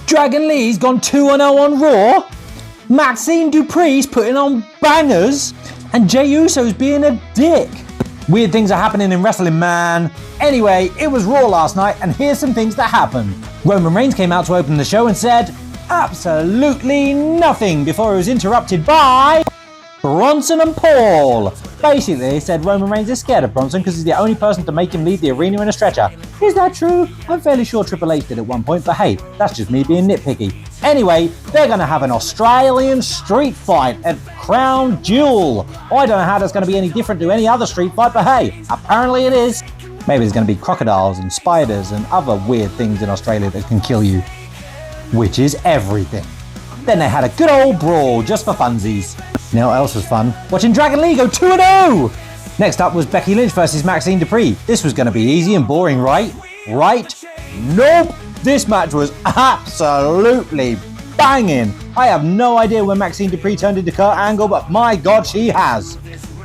Dragon Lee's gone 2-0 on Raw. Maxine Dupri's putting on bangers. And Jey Uso's being a dick. Weird things are happening in wrestling, man. Anyway, it was Raw last night, and here's some things that happened. Roman Reigns came out to open the show and said absolutely nothing before he was interrupted by Bronson and Paul. Basically, he said Roman Reigns is scared of Bronson because he's the only person to make him leave the arena in a stretcher. Is that true? I'm fairly sure Triple H did at one point, but hey, that's just me being nitpicky. Anyway, they're going to have an Australian street fight at Crown Jewel. I don't know how that's going to be any different to any other street fight, but hey, apparently it is. Maybe there's going to be crocodiles and spiders and other weird things in Australia that can kill you. Which is everything. Then they had a good old brawl just for funsies. You know what else was fun? Watching Dragon Lee go 2-0! Next up was Becky Lynch versus Maxine Dupri. This was going to be easy and boring, right? Right? Nope! This match was absolutely banging. I have no idea when Maxine Dupri turned into Kurt Angle, but my God, she has.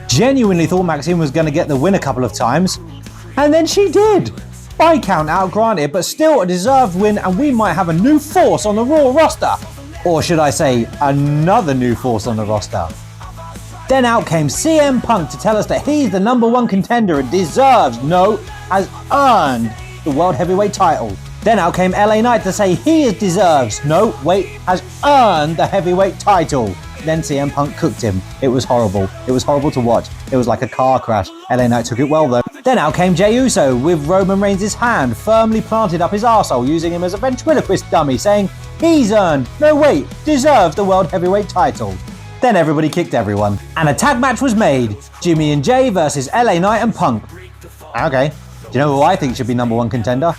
Genuinely thought Maxine was going to get the win a couple of times, and then she did. By count out, granted, but still a deserved win, and we might have a new force on the Raw roster. Or should I say, another new force on the roster. Then out came CM Punk to tell us that he's the #1 contender and deserves, no, has earned the World Heavyweight title. Then out came LA Knight to say he deserves, no, wait, has earned the Heavyweight title. Then CM Punk cooked him. It was horrible. It was horrible to watch. It was like a car crash. LA Knight took it well though. Then out came Jey Uso with Roman Reigns' hand firmly planted up his arsehole, using him as a ventriloquist dummy, saying he's earned, no wait, deserves the World Heavyweight title. Then everybody kicked everyone. And a tag match was made. Jimmy and Jay versus LA Knight and Punk. Okay, do you know who I think should be #1 contender?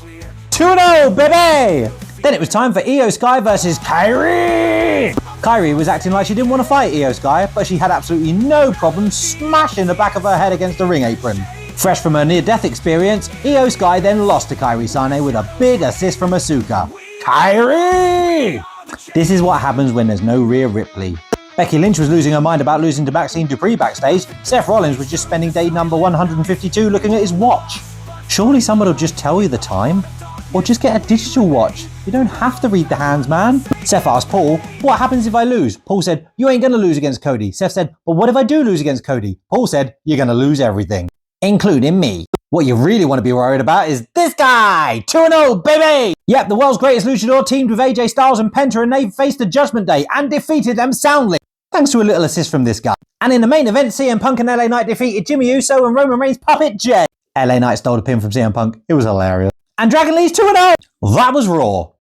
2-0, baby! Then it was time for Io Sky versus Kairi! Kairi was acting like she didn't want to fight Io Sky, but she had absolutely no problem smashing the back of her head against the ring apron. Fresh from her near-death experience, Io Sky then lost to Kairi Sane with a big assist from Asuka. Kairi! This is what happens when there's no Rhea Ripley. Becky Lynch was losing her mind about losing to Maxine Dupri backstage. Seth Rollins was just spending day number 152 looking at his watch. Surely someone will just tell you the time? Or just get a digital watch. You don't have to read the hands, man. Seth asked Paul, what happens if I lose? Paul said, you ain't gonna lose against Cody. Seth said, but what if I do lose against Cody? Paul said, you're gonna lose everything. Including me. What you really want to be worried about is this guy! 2-0, baby! Yep, the world's greatest luchador teamed with AJ Styles and Penta, and they faced the Judgment Day and defeated them soundly. Thanks to a little assist from this guy. And in the main event, CM Punk and LA Knight defeated Jimmy Uso and Roman Reigns' puppet Jey. LA Knight stole the pin from CM Punk. It was hilarious. And Dragon Lee's 2-0! That was Raw.